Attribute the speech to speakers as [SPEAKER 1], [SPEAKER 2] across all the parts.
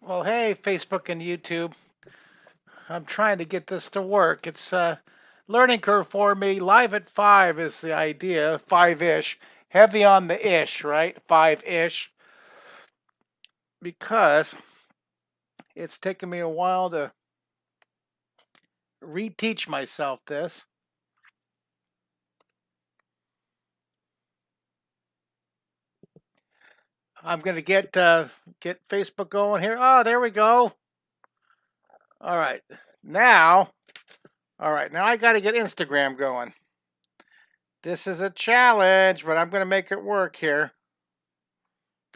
[SPEAKER 1] Well, hey, Facebook and YouTube. I'm trying to get this to work. It's a learning curve for me. Live at 5 is the idea, 5-ish. Heavy on the ish, right? 5-ish. Because it's taken me a while to reteach myself this. I'm going to get Facebook going here. Oh, there we go. All right. Now, now I got to get Instagram going. This is a challenge, but I'm going to make it work here.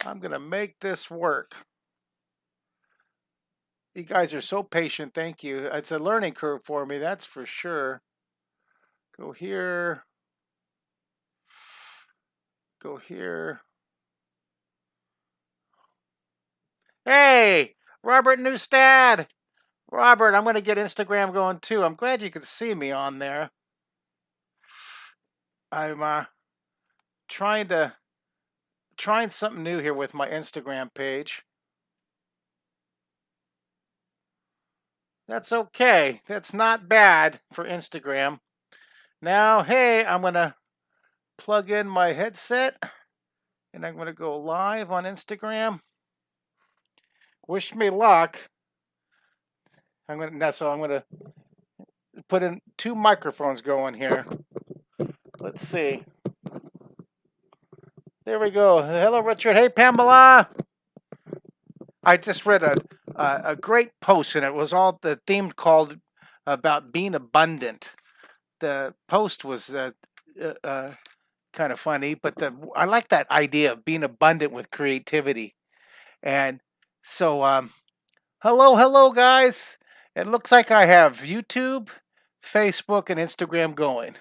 [SPEAKER 1] I'm going to make this work. You guys are so patient. Thank you. It's a learning curve for me, that's for sure. Go here. Go here. Hey, Robert Newstad. Robert, I'm going to get Instagram going too. I'm glad you can see me on there. I'm trying something new here with my Instagram page. That's okay. That's not bad for Instagram. Now, hey, I'm going to plug in my headset and I'm going to go live on Instagram. Wish me luck. I'm gonna put in 2 microphones going here. Let's see. There we go. Hello, Richard. Hey, Pamela. I just read a great post, and it was all the theme called about being abundant. The post was kind of funny, but I like that idea of being abundant with creativity. And so, hello, guys. It looks like I have YouTube, Facebook, and Instagram going.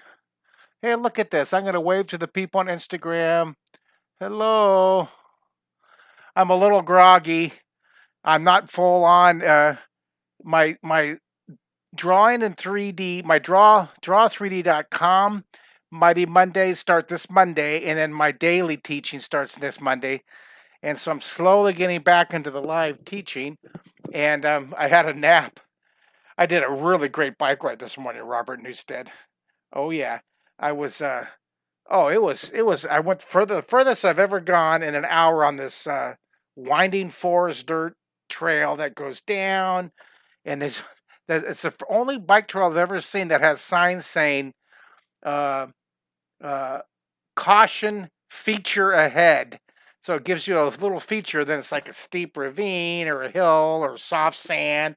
[SPEAKER 1] Hey, look at this. I'm going to wave to the people on Instagram. Hello. I'm a little groggy. I'm not full on. My drawing in 3D, my draw3d.com. Mighty Mondays start this Monday, and then my daily teaching starts this Monday. And so I'm slowly getting back into the live teaching. And I had a nap. I did a really great bike ride this morning, Robert Newstead. Oh yeah, I was. It was. I went the furthest I've ever gone in an hour on this winding forest dirt trail that goes down, and it's the only bike trail I've ever seen that has signs saying uh, "Caution, feature ahead." So it gives you a little feature. Then it's like a steep ravine or a hill or soft sand.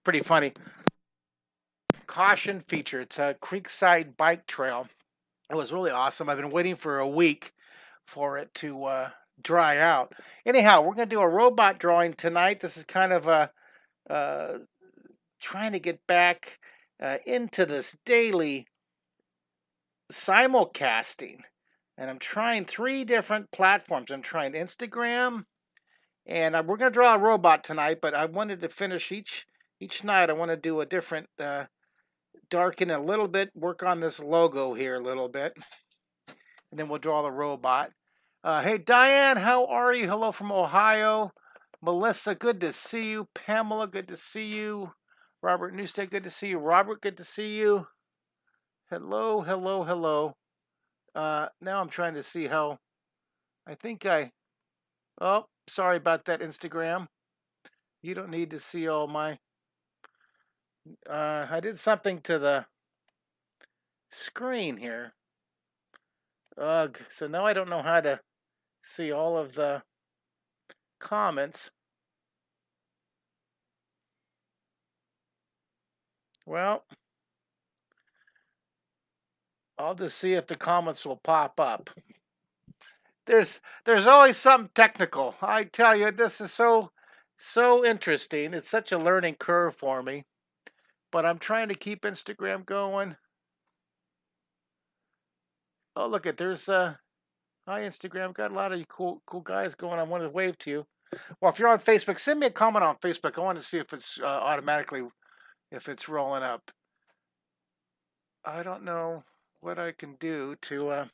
[SPEAKER 1] Pretty funny. Caution feature. It's a creekside bike trail. It was really awesome. I've been waiting for a week for it to dry out. Anyhow, we're going to do a robot drawing tonight. This is kind of trying to get back into this daily simulcasting. And I'm trying 3 different platforms. I'm trying Instagram, and we're going to draw a robot tonight, but I wanted to finish each night. I want to do a different darken a little bit, work on this logo here a little bit, and then we'll draw the robot. Hey, Diane, how are you? Hello from Ohio. Melissa, good to see you. Pamela, good to see you. Robert Newstead, good to see you. Robert, good to see you. Hello. Now I'm trying to see how. Oh, sorry about that, Instagram. You don't need to see all my. I did something to the screen here. Ugh. So now I don't know how to see all of the comments. Well, I'll just see if the comments will pop up. There's always something technical. I tell you, this is so interesting. It's such a learning curve for me. But I'm trying to keep Instagram going. Oh, look at there's hi Instagram. Got a lot of cool guys going. I want to wave to you. Well, if you're on Facebook, send me a comment on Facebook. I want to see if it's automatically, if it's rolling up. I don't know what I can do to.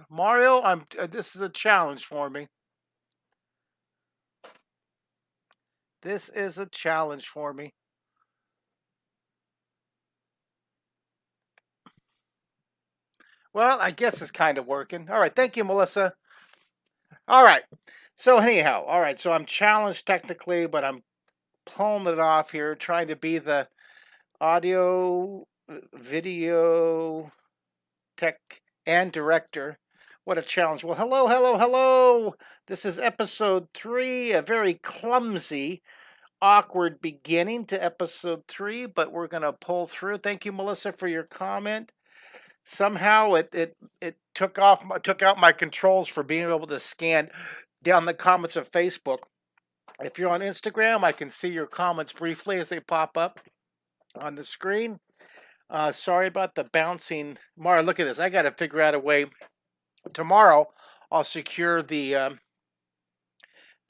[SPEAKER 1] Mario, I'm. This is a challenge for me. This is a challenge for me. Well, I guess it's kind of working. All right, thank you, Melissa. All right. So anyhow, all right. So I'm challenged technically, but I'm pulling it off here, trying to be the audio, video tech and director. What a challenge. Well, hello, hello, hello. This is episode 3, a very clumsy, awkward beginning to episode 3, but we're going to pull through. Thank you, Melissa, for your comment. Somehow it took out my controls for being able to scan down the comments of Facebook. If you're on Instagram, I can see your comments briefly as they pop up on the screen. Sorry about the bouncing. Mara, look at this. I got to figure out a way. Tomorrow, I'll secure the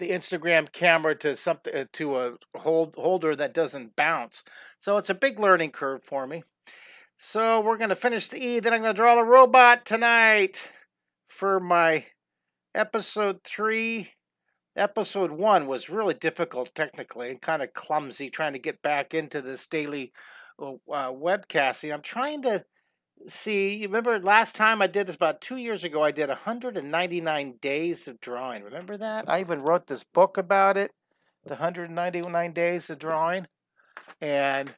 [SPEAKER 1] Instagram camera to something to a holder that doesn't bounce. So it's a big learning curve for me. So we're going to finish the E, then I'm going to draw the robot tonight for my episode 3. Episode 1 was really difficult technically and kind of clumsy trying to get back into this daily webcasting. I'm trying to see, you remember last time I did this about 2 years ago, I did 199 days of drawing. Remember that? I even wrote this book about it, the 199 days of drawing. And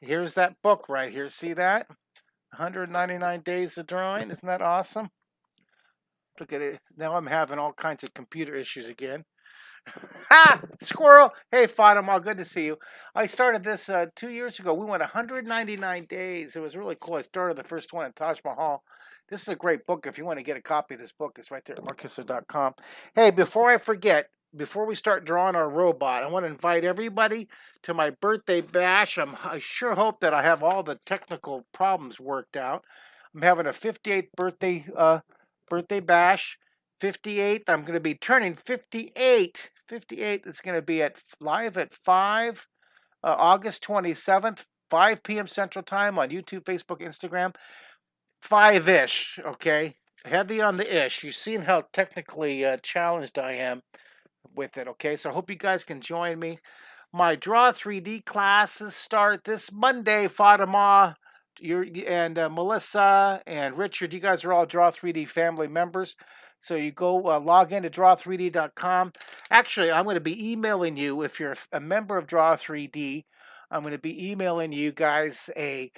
[SPEAKER 1] here's that book right here. See that? 199 days of drawing. Isn't that awesome? Look at it. Now I'm having all kinds of computer issues again. Ha! Squirrel! Hey, Fatima, good to see you. I started this 2 years ago. We went 199 days. It was really cool. I started the first one in Taj Mahal. This is a great book. If you want to get a copy of this book, it's right there at markisser.com. Hey, before I forget, before we start drawing our robot, I want to invite everybody to my birthday bash. I sure hope that I have all the technical problems worked out. I'm having a 58th birthday bash. 58th, I'm going to be turning 58. 58, it's going to be live at 5, August 27th, 5 p.m. Central Time on YouTube, Facebook, Instagram. 5-ish, okay? Heavy on the ish. You've seen how technically challenged I am with it, okay? So I hope you guys can join me. My Draw 3D classes start this Monday, Fatima. And Melissa and Richard, you guys are all Draw 3D family members. So you go log into draw3d.com. Actually, I'm going to be emailing you, if you're a member of Draw 3D, I'm going to be emailing you guys a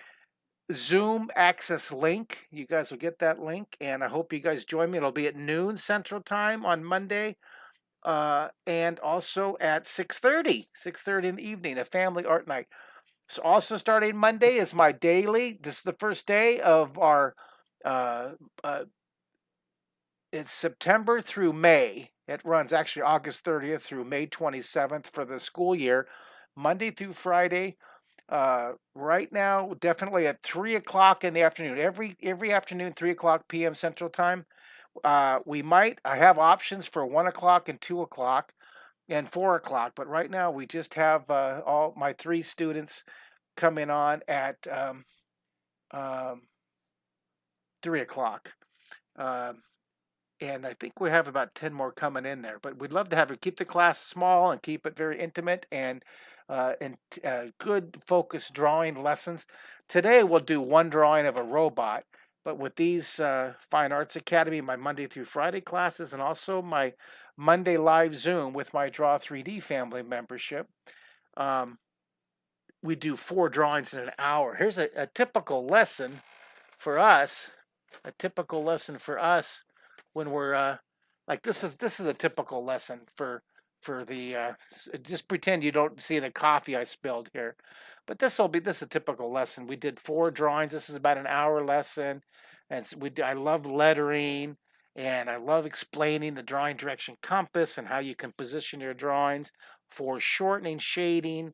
[SPEAKER 1] Zoom access link. You guys will get that link, and I hope you guys join me. It'll be at noon Central Time on Monday, and also at 6:30 in the evening, a family art night. So also starting Monday is my daily. This is the first day of our it's September through May. It runs actually August 30th through May 27th for the school year, Monday through Friday. Right now, definitely at 3 o'clock in the afternoon. Every afternoon, 3 o'clock p.m. Central Time. I have options for 1 o'clock and 2 o'clock and 4 o'clock, but right now we just have all my 3 students coming on at 3 o'clock. And I think we have about 10 more coming in there. But we'd love to have it, keep the class small and keep it very intimate and good focused drawing lessons. Today we'll do one drawing of a robot, but with these Fine Arts Academy, my Monday through Friday classes, and also my Monday live Zoom with my Draw 3D family membership, we do 4 drawings in an hour. Here's a typical lesson for us. A typical lesson for us when we're like this is a typical lesson for the just pretend you don't see the coffee I spilled here, but this is a typical lesson. We did 4 drawings. This is about an hour lesson, and I love lettering, And I love explaining the drawing direction compass and how you can position your drawings for shortening, shading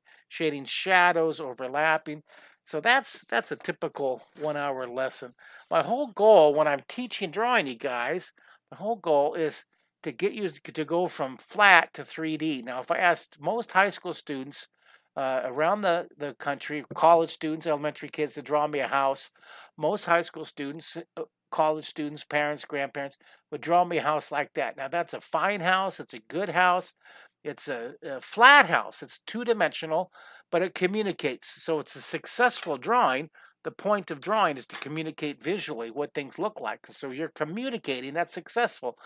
[SPEAKER 1] shadows, overlapping. So that's a typical 1 hour lesson. My whole goal when I'm teaching drawing, you guys, the whole goal is to get you to go from flat to 3D. Now, if I asked most high school students around the country, college students, elementary kids to draw me a house, most high school students, college students, parents, grandparents would draw me a house like that. Now, that's a fine house. It's a good house. It's a flat house. It's two-dimensional, but it communicates. So it's a successful drawing. The point of drawing is to communicate visually what things look like. So you're communicating. That's successful.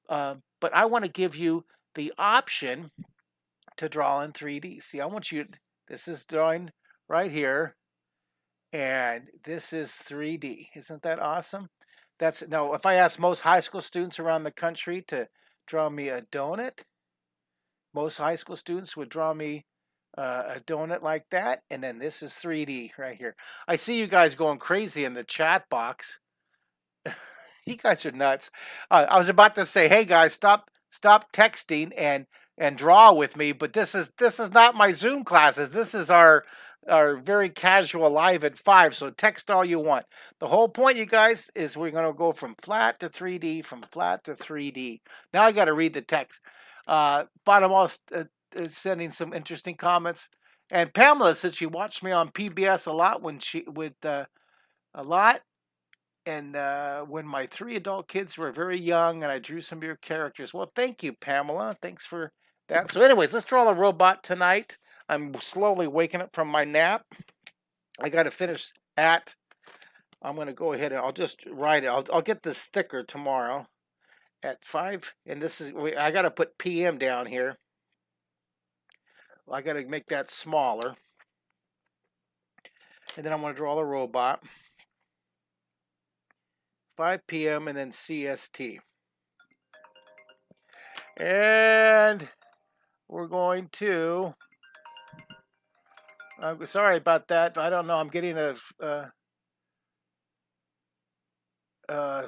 [SPEAKER 1] But I want to give you the option to draw in 3D. See, I want you, this is drawing right here, and this is 3D. Isn't that awesome? That's now, if I ask most high school students around the country to draw me a donut, most high school students would draw me a donut like that, and then this is 3D right here. I see you guys going crazy in the chat box. You guys are nuts. I was about to say, hey guys, stop texting and draw with me, but this is not my Zoom classes. This is our very casual live at 5. So text all you want. The whole point, you guys, is we're going to go from flat to 3D, from flat to 3D. Now I got to read the text. Bottom all is sending some interesting comments. And Pamela said she watched me on PBS a lot when she with a lot. And when my 3 adult kids were very young, and I drew some of your characters. Well, thank you, Pamela. Thanks for that. So, anyways, let's draw a robot tonight. I'm slowly waking up from my nap. I got to finish at. I'm going to go ahead and I'll just write it. I'll get this sticker tomorrow at 5. And this is I got to put PM down here. I got to make that smaller. And then I'm going to draw the robot. 5 p.m. and then CST. And we're going to, I'm sorry about that. I don't know. I'm getting a,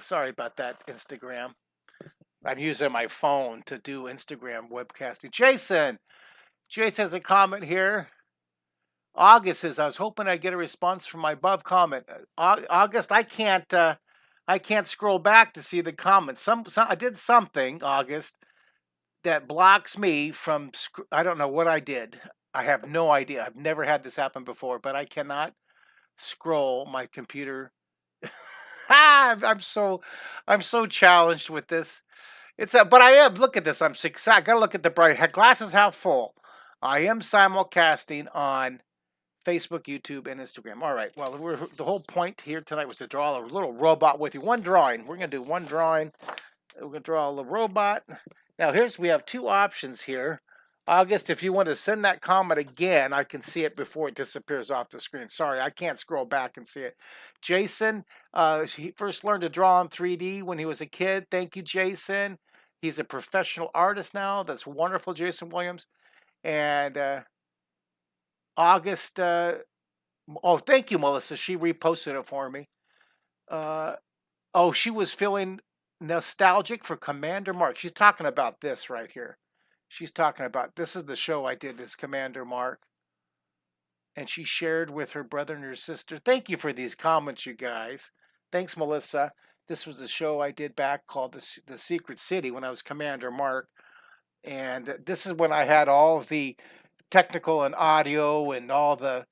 [SPEAKER 1] sorry about that, Instagram. I'm using my phone to do Instagram webcasting. Jason has a comment here. August says, I was hoping I'd get a response from my above comment. August, I can't scroll back to see the comments. I did something, August, that blocks me from, I don't know what I did. I have no idea. I've never had this happen before, but I cannot scroll my computer. I'm so challenged with this. But I am, look at this. I'm 6. I gotta look at the bright glasses half full. I am simulcasting on Facebook, YouTube, and Instagram. All right. Well, the whole point here tonight was to draw a little robot with you. One drawing. We're gonna do one drawing. We're gonna draw a little robot. Now we have 2 options here. August, if you want to send that comment again, I can see it before it disappears off the screen. Sorry, I can't scroll back and see it. Jason, he first learned to draw in 3D when he was a kid. Thank you, Jason. He's a professional artist now. That's wonderful, Jason Williams. And August, oh, thank you, Melissa. She reposted it for me. Oh, she was feeling nostalgic for Commander Mark. She's talking about this right here. She's talking about, this is the show I did as Commander Mark. And she shared with her brother and her sister. Thank you for these comments, you guys. Thanks, Melissa. This was the show I did back called The Secret City when I was Commander Mark. And this is when I had all of the technical and audio and all the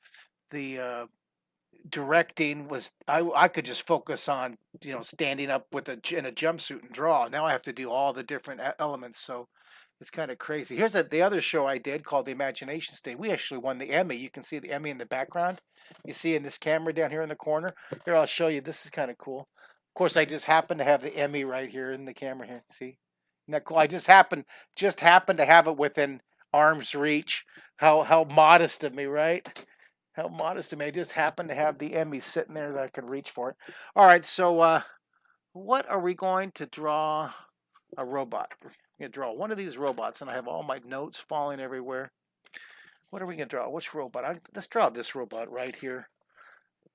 [SPEAKER 1] directing was, I could just focus on, standing up in a jumpsuit and draw. Now I have to do all the different elements. So it's kind of crazy. Here's the other show I did called The Imagination State. We actually won the Emmy. You can see the Emmy in the background. You see in this camera down here in the corner. Here, I'll show you. This is kind of cool. Of course, I just happen to have the Emmy right here in the camera here. See? Isn't that cool? I just happened to have it within arm's reach. How modest of me, right? How modest of me. I just happened to have the Emmy sitting there that I could reach for it. All right, so what are we going to draw? A robot. We're going to draw one of these robots, and I have all my notes falling everywhere. What are we going to draw? Which robot? Let's draw this robot right here.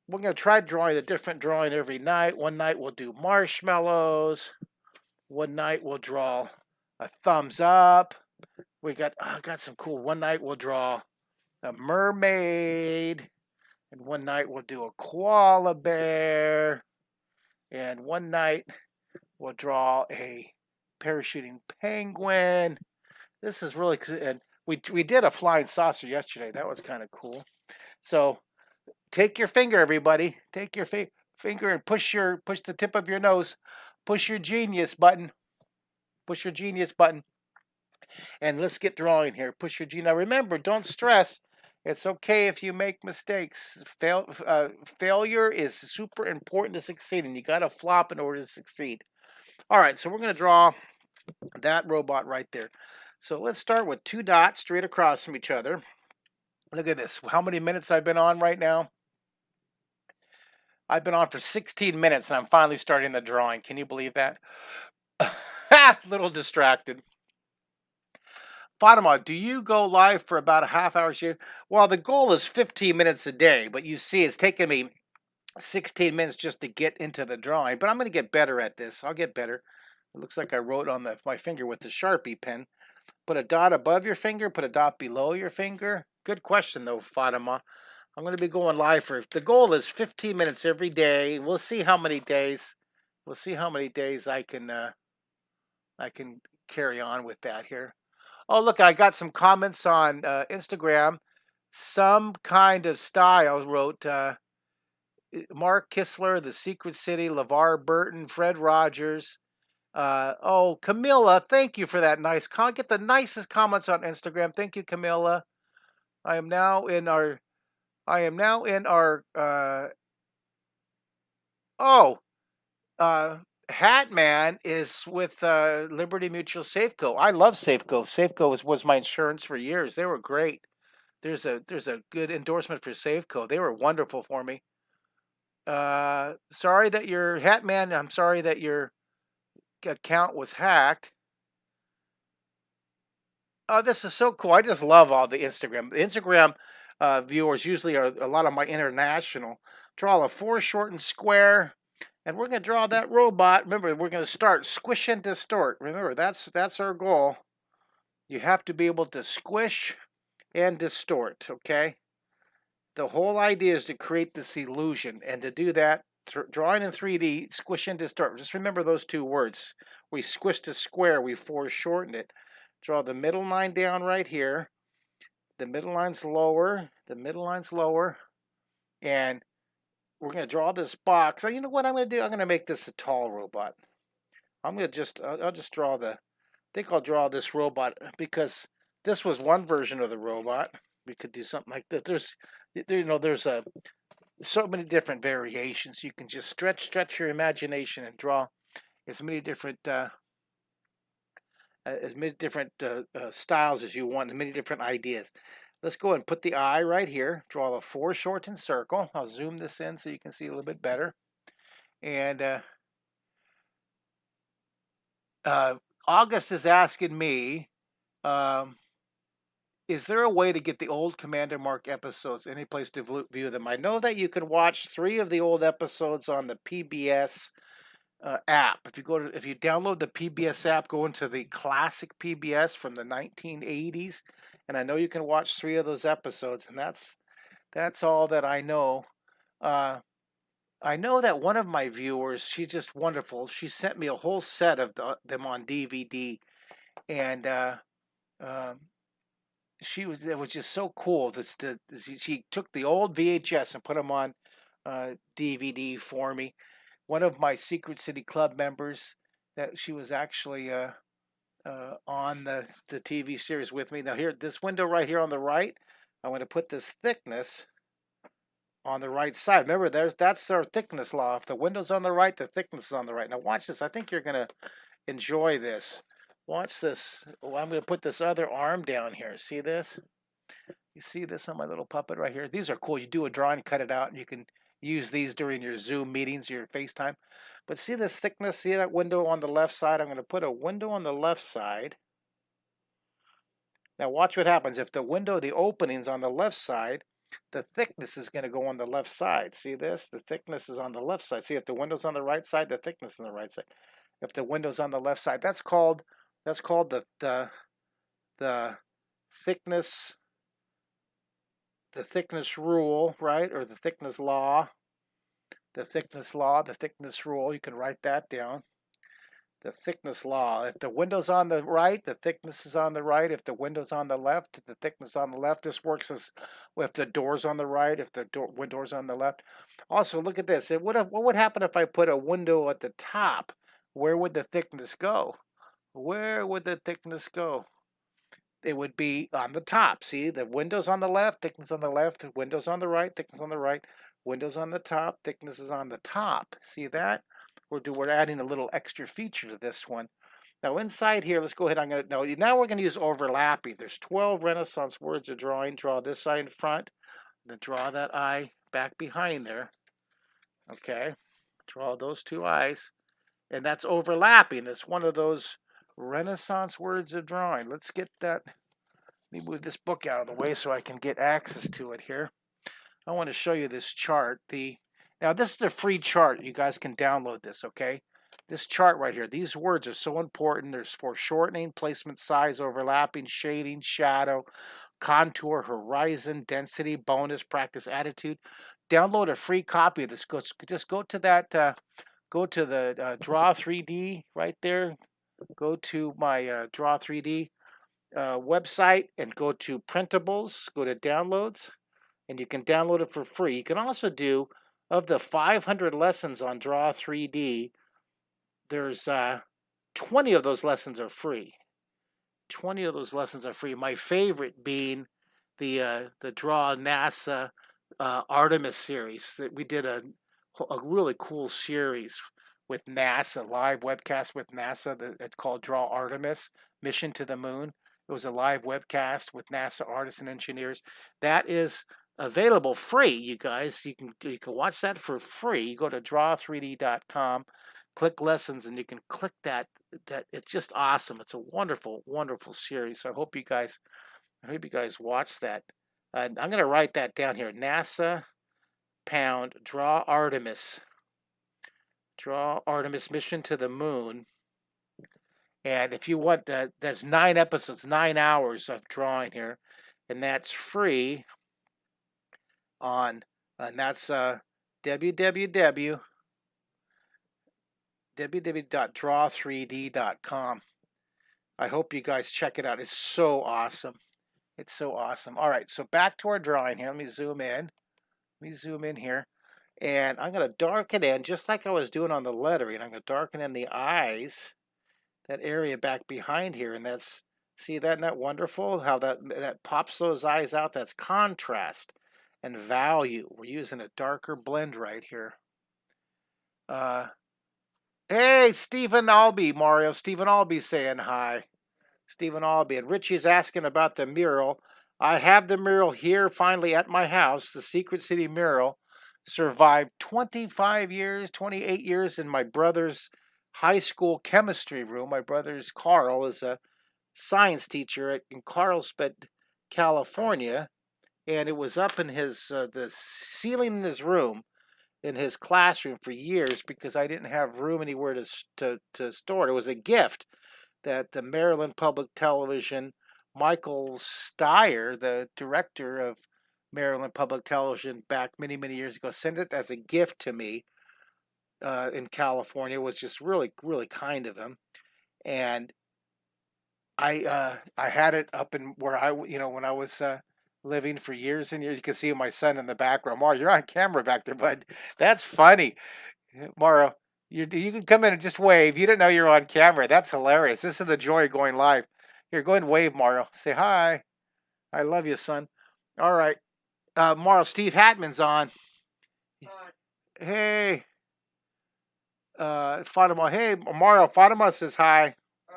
[SPEAKER 1] We're going to try drawing a different drawing every night. One night we'll do marshmallows. One night we'll draw a thumbs up. We got got some cool. One night we'll draw a mermaid, and one night we'll do a koala bear, and one night we'll draw a parachuting penguin. This is really cool. And we did a flying saucer yesterday. That was kind of cool. So take your finger, everybody. Take your finger and push the tip of your nose. Push your genius button. Push your genius button. And let's get drawing here. Push your genius. Now remember, don't stress. It's okay if you make mistakes. Failure is super important to succeeding. You got to flop in order to succeed. All right, so we're going to draw that robot right there. So let's start with 2 dots straight across from each other. Look at this. How many minutes I've been on right now? I've been on for 16 minutes and I'm finally starting the drawing. Can you believe that? Little distracted. Fatima, do you go live for about a half hour here? Well, the goal is 15 minutes a day, but you see it's taken me 16 minutes just to get into the drawing, but I'm going to get better at this. I'll get better. It looks like I wrote on my finger with the Sharpie pen. Put a dot above your finger, put a dot below your finger. Good question, though, Fatima. I'm going to be going live for, the goal is 15 minutes every day. We'll see how many days, I can carry on with that here. Oh, look, I got some comments on Instagram. Some kind of style wrote Mark Kistler, The Secret City, LeVar Burton, Fred Rogers. Oh, Camilla, thank you for that nice comment. Get the nicest comments on Instagram. Thank you, Camilla. I am now in our Hat Man is with Liberty Mutual Safeco. I love Safeco. Safeco was my insurance for years. They were great. There's a good endorsement for Safeco. They were wonderful for me. Sorry that your Hat Man. I'm sorry that your account was hacked. Oh, this is so cool. I just love all the Instagram. The Instagram viewers usually are a lot of my international. Draw a foreshortened square. And we're going to draw that robot. Remember, we're going to start squish and distort. Remember, that's our goal. You have to be able to squish and distort, okay? The whole idea is to create this illusion. And to do that, drawing in 3D, squish and distort. Just remember those 2 words. We squished a square. We foreshortened it. Draw the middle line down right here. The middle line's lower. The middle line's lower. And we're going to draw this box. Now, you know what I'm going to do? I'm going to make this a tall robot. I'll just draw I think I'll draw this robot because this was one version of the robot. We could do something like this. There's so many different variations. You can just stretch your imagination and draw as many different styles as you want, and many different ideas. Let's go and put the eye right here. Draw a foreshortened circle. I'll zoom this in so you can see a little bit better. And August is asking me, is there a way to get the old Commander Mark episodes? Any place to view them? I know that you can watch 3 of the old episodes on the PBS app. If you download the PBS app, go into the classic PBS from the 1980s, and I know you can watch 3 of those episodes, and that's all that I know. I know that one of my viewers, she's just wonderful. She sent me a whole set of them on DVD, and it was just so cool. She took the old VHS and put them on DVD for me. One of my Secret City Club members, that she was actually on the TV series with me. Now here, this window right here on the right, I'm going to put this thickness on the right side. Remember, that's our thickness law. If the window's on the right, the thickness is on the right. Now watch this. I think you're going to enjoy this. Watch this. Oh, I'm going to put this other arm down here. See this? You see this on my little puppet right here? These are cool. You do a drawing, cut it out, and you can use these during your Zoom meetings, your FaceTime. But see this thickness? See that window on the left side? I'm going to put a window on the left side. Now watch what happens. If the opening's on the left side, the thickness is going to go on the left side. See this? The thickness is on the left side. See, if the window's on the right side, the thickness is on the right side. if the window's on the left side. That's called the thickness rule, right? Or the thickness law. The thickness rule. You can write that down. The thickness law. If the window's on the right, the thickness is on the right. If the window's on the left, the thickness is on the left. This works as if the door's on the right, if the window's on the left. Also, look at this. What would happen if I put a window at the top? Where would the thickness go? Where would the thickness go? It would be on the top. See, the window's on the left, thickness on the left, window's on the right, thickness on the right, window's on the top, thickness is on the top. See that? We're adding a little extra feature to this one. Now inside here, let's go ahead. Now we're going to use overlapping. There's 12 Renaissance words of drawing. Draw this eye in front, then draw that eye back behind there. Okay, draw those two eyes, and that's overlapping. That's one of those Renaissance words of drawing. Let's get that. Let me move this book out of the way so I can get access to it here. I want to show you this chart. Now this is a free chart. You guys can download this, okay? This chart right here. These words are so important. There's foreshortening, placement, size, overlapping, shading, shadow, contour, horizon, density, bonus, practice, attitude. Download a free copy of this. Just go to that. Go to the Draw 3D right there. Go to my Draw 3D website and go to printables. Go to downloads. And you can download it for free. You can also do, of the 500 lessons on Draw 3D, there's 20 of those lessons are free. 20 of those lessons are free. My favorite being the Draw NASA Artemis series. That we did a really cool series with NASA, live webcast with NASA. It's called Draw Artemis, Mission to the Moon. It was a live webcast with NASA artists and engineers. That is available free, you guys. You can watch that for free. You go to draw3d.com, click lessons, and you can click that. It's just awesome. It's a wonderful, wonderful series. So I hope you guys watch that. I'm going to write that down here. NASA pound Draw Artemis Mission to the Moon. And if you want, there's 9 episodes, 9 hours of drawing here, and that's free. And that's www.draw3d.com. I hope you guys check it out. It's so awesome. It's so awesome. All right, so back to our drawing here. Let me zoom in. Here. And I'm going to darken in, just like I was doing on the lettering. I'm going to darken in the eyes, that area back behind here. And that's, see that? Isn't that wonderful? How that pops those eyes out. That's contrast and value. We're using a darker blend right here. Hey, Stephen Albee, Mario. Stephen Albee saying hi. Stephen Albee. And Richie's asking about the mural. I have the mural here finally at my house. The Secret City mural survived 25 years, 28 years in my brother's high school chemistry room. My brother's Carl is a science teacher in Carlsbad, California. And it was up in his the ceiling in his room, in his classroom for years because I didn't have room anywhere to store it. It was a gift that the Maryland Public Television, Michael Steyer, the director of Maryland Public Television back many, many years ago, sent it as a gift to me in California. It was just really, really kind of him. And I had it up in where when I was living for years and years. You can see my son in the background. Mario, you're on camera back there, bud. That's funny. Mario, you can come in and just wave. You didn't know you were on camera. That's hilarious. This is the joy of going live. Here, go ahead and wave, Mario. Say hi. I love you, son. All right. Mario, Steve Hatman's on. Hi. Hey. Fatima. Hey, Mario. Fatima says hi. Hi.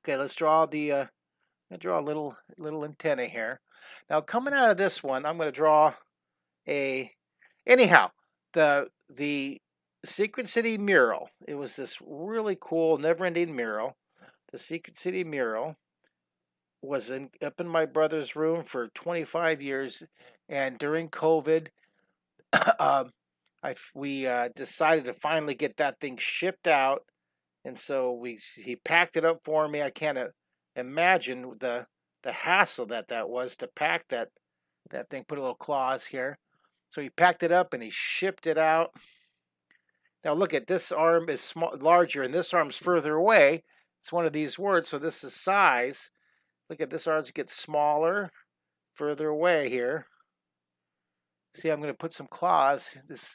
[SPEAKER 1] Okay, let's draw the... I'm going to draw a little antenna here. Now, coming out of this one, I'm going to draw anyhow, the Secret City mural. It was this really cool, never-ending mural. The Secret City mural was up in my brother's room for 25 years, and during COVID, we decided to finally get that thing shipped out, and so he packed it up for me. I can't imagine the hassle that was to pack that thing. Put a little clause here. So he packed it up and he shipped it out. Now look at this arm is larger and this arm's further away. It's one of these words, so this is size. Look at this arm gets smaller, further away here. See, I'm going to put some claws. Isn't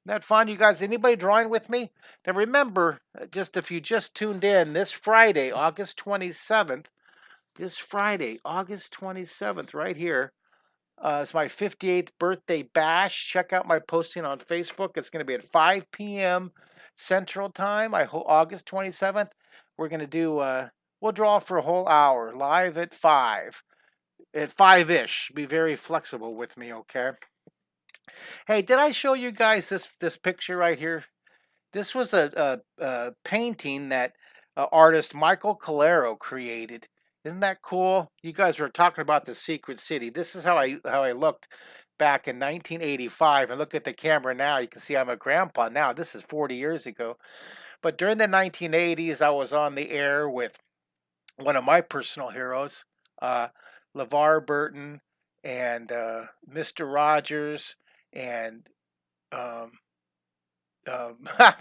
[SPEAKER 1] that fun, you guys? Anybody drawing with me? Now remember, if you just tuned in, this Friday, August 27th, right here, it's my 58th birthday bash. Check out my posting on Facebook. It's going to be at 5 p.m. Central Time. August 27th. We're going to do, we'll draw for a whole hour, live at 5. At 5-ish. Be very flexible with me, okay? Hey, did I show you guys this picture right here? This was a painting that artist Michael Calero created. Isn't that cool? You guys were talking about the secret city. This is how I looked back in 1985. And look at the camera now. You can see I'm a grandpa now. This is 40 years ago. But during the 1980s, I was on the air with one of my personal heroes, LeVar Burton and Mr. Rogers and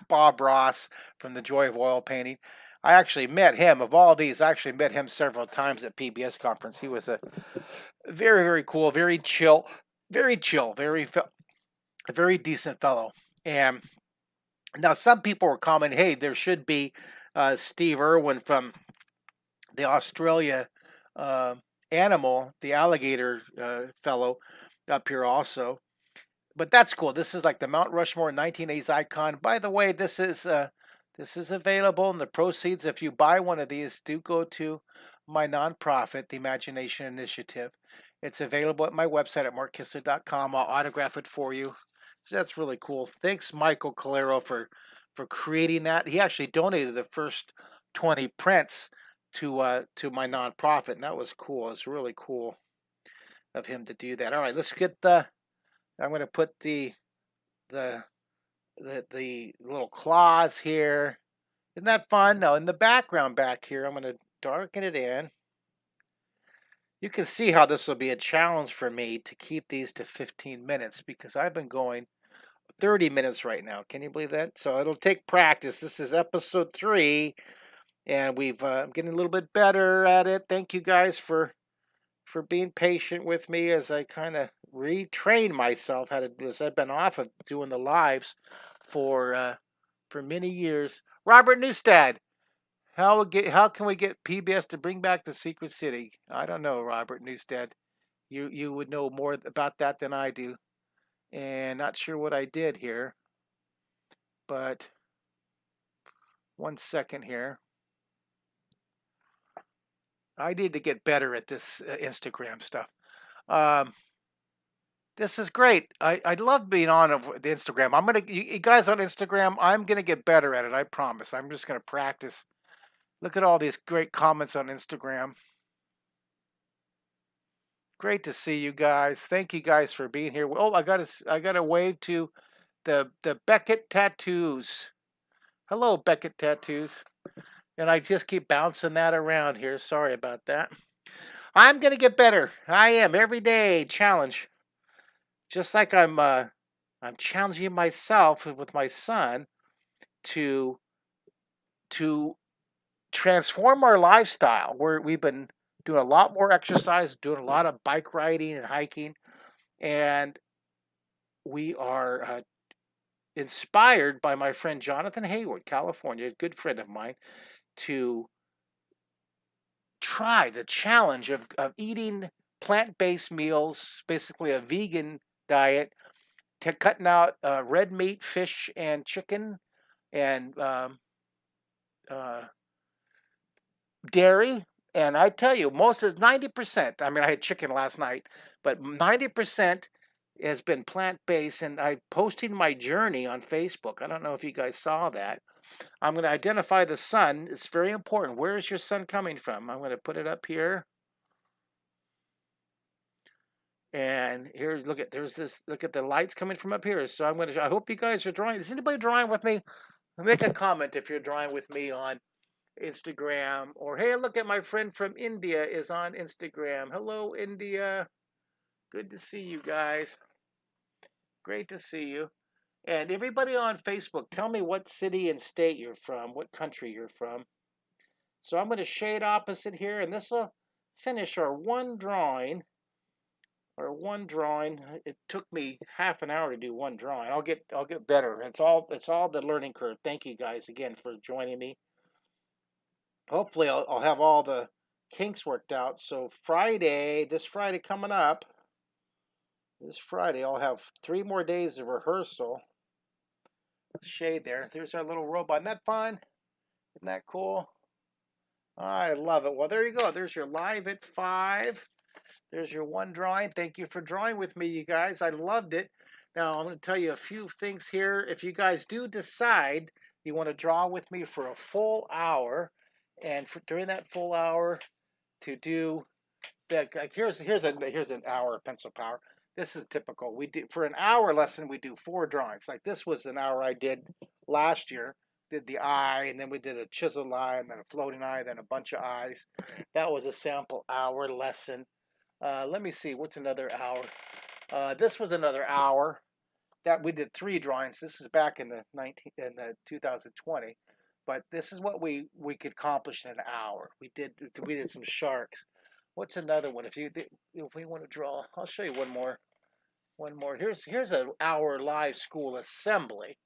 [SPEAKER 1] Bob Ross from The Joy of Oil Painting. I actually met him. Of all these, I actually met him several times at PBS conference. He was a very, very cool, very chill, very decent fellow. And now some people were commenting, hey, there should be Steve Irwin from the Australia animal, the alligator fellow up here also. But that's cool. This is like the Mount Rushmore 1980s icon. By the way, this is available, and the proceeds, if you buy one of these, do go to my nonprofit, the Imagination Initiative. It's available at my website at markkissler.com. I'll autograph it for you. So that's really cool. Thanks, Michael Calero, for creating that. He actually donated the first 20 prints to my nonprofit, and that was cool. It's really cool of him to do that. All right, let's get I'm going to put the little claws here. Isn't that fun? Now, in the background back here, I'm going to darken it in. You can see how this will be a challenge for me to keep these to 15 minutes because I've been going 30 minutes right now. Can you believe that? So it'll take practice. This is episode 3, and I'm getting a little bit better at it. Thank you guys for being patient with me as I kind of retrain myself how to do this. I've been off of doing the lives for many years. Robert Newstad, how can we get PBS to bring back the Secret City? I don't know, Robert Newstad. You would know more about that than I do, and not sure what I did here. But 1 second here. I need to get better at this Instagram stuff. This is great. I love being on the Instagram. You guys on Instagram, I'm gonna get better at it. I promise. I'm just gonna practice. Look at all these great comments on Instagram. Great to see you guys. Thank you guys for being here. Oh, I got a wave to the Beckett Tattoos. Hello, Beckett Tattoos. And I just keep bouncing that around here. Sorry about that. I'm gonna get better. I am every day challenge. Just like I'm challenging myself with my son to transform our lifestyle. We've been doing a lot more exercise, doing a lot of bike riding and hiking, and we are inspired by my friend Jonathan Hayward, California, a good friend of mine, to try the challenge of eating plant-based meals, basically a vegan diet, to cutting out red meat, fish, and chicken, and dairy. And I tell you, most of 90%, I mean, I had chicken last night, but 90% has been plant-based, and I'm posting my journey on Facebook. I don't know if you guys saw that. I'm going to identify the sun. It's very important. Where is your sun coming from? I'm going to put it up here. And here's look at the lights coming from up here. So I hope you guys are drawing. Is anybody drawing with me? Make a comment if you're drawing with me on Instagram, or hey, look at my friend from India is on Instagram. Hello, India. Good to see you guys. Great to see you. And everybody on Facebook, tell me what city and state you're from, what country you're from. So I'm going to shade opposite here, and this will finish our one drawing. It took me half an hour to do one drawing. I'll get better. It's all the learning curve. Thank you guys again for joining me. Hopefully I'll have all the kinks worked out. So this Friday coming up, I'll have 3 more days of rehearsal. Shade there. There's our little robot. Isn't that fun? Isn't that cool? I love it. Well, there you go. There's your live at 5. There's your one drawing. Thank you for drawing with me, you guys. I loved it. Now, I'm going to tell you a few things here. If you guys do decide you want to draw with me for a full hour, and during that full hour to do that, like here's an hour of pencil power. This is typical. We do for an hour lesson, we do 4 drawings. Like this was an hour I did last year. Did the eye, and then we did a chiseled eye, and then a floating eye, then a bunch of eyes. That was a sample hour lesson. Let me see, what's another hour? This was another hour. That we did 3 drawings. This is back in the 2020, but this is what we could accomplish in an hour. We did some sharks. What's another one? If we want to draw, I'll show you one more. Here's an hour live school assembly.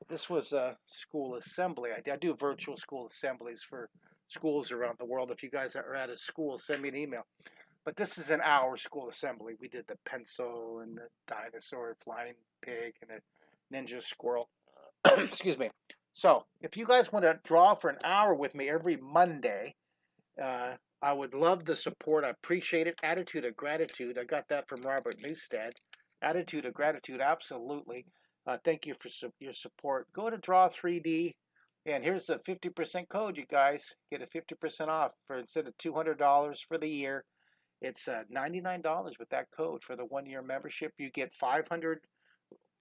[SPEAKER 1] This was a school assembly. I do virtual school assemblies for schools around the world. If you guys are at a school, send me an email. But this is an hour school assembly. We did the pencil and the dinosaur, flying pig, and a ninja squirrel. Excuse me. So if you guys want to draw for an hour with me every Monday, I would love the support. I appreciate it. Attitude of gratitude. I got that from Robert Newstead. Attitude of gratitude, absolutely. Thank you for your support. Go to Draw 3D, and here's a 50% code, you guys. Get a 50% off for instead of $200 for the year. It's $99 with that code for the 1-year membership. You get 500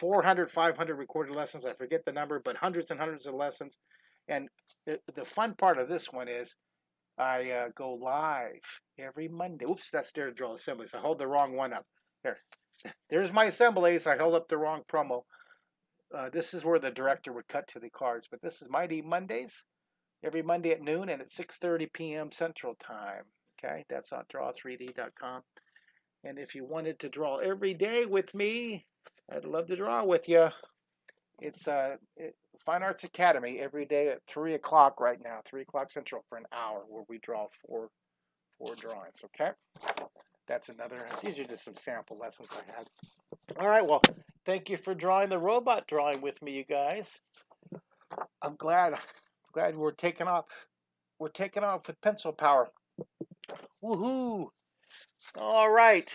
[SPEAKER 1] recorded lessons. I forget the number, but hundreds and hundreds of lessons. And the fun part of this one is I go live every Monday. Oops, that's Dare to Draw Assemblies. I hold the wrong one up. There's my assemblies. I held up the wrong promo. This is where the director would cut to the cards. But this is Mighty Mondays, every Monday at noon and at 6:30 p.m. Central Time. Okay, that's on draw3d.com. And if you wanted to draw every day with me, I'd love to draw with you. It's Fine Arts Academy every day at 3 o'clock right now, 3 o'clock Central for an hour where we draw four drawings, okay? That's another, these are just some sample lessons I had. All right, well, thank you for drawing the robot drawing with me, you guys. I'm glad we're taking off. We're taking off with pencil power. Woohoo! All right.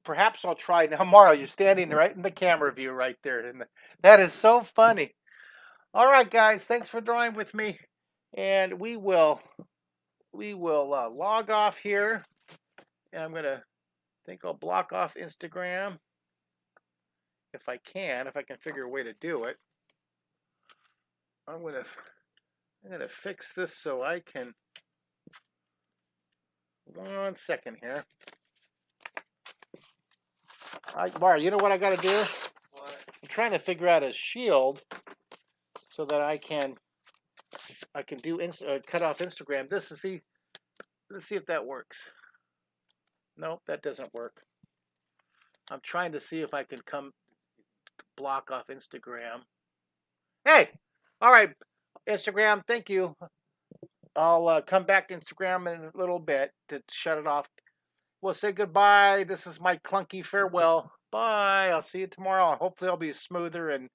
[SPEAKER 1] Perhaps I'll try now. Mario, you're standing right in the camera view right there. And that is so funny. All right, guys. Thanks for drawing with me. And we will log off here. And I'll block off Instagram. If I can figure a way to do it. I'm gonna fix this so I can. 1 second here. Mario, you know what I got to do? What? I'm trying to figure out a shield so that I can do cut off Instagram. Let's see if that works. Nope, that doesn't work. I'm trying to see if I can block off Instagram. Hey, all right, Instagram, thank you. I'll come back to Instagram in a little bit to shut it off. We'll say goodbye. This is my clunky farewell. Bye. I'll see you tomorrow. Hopefully I'll be smoother and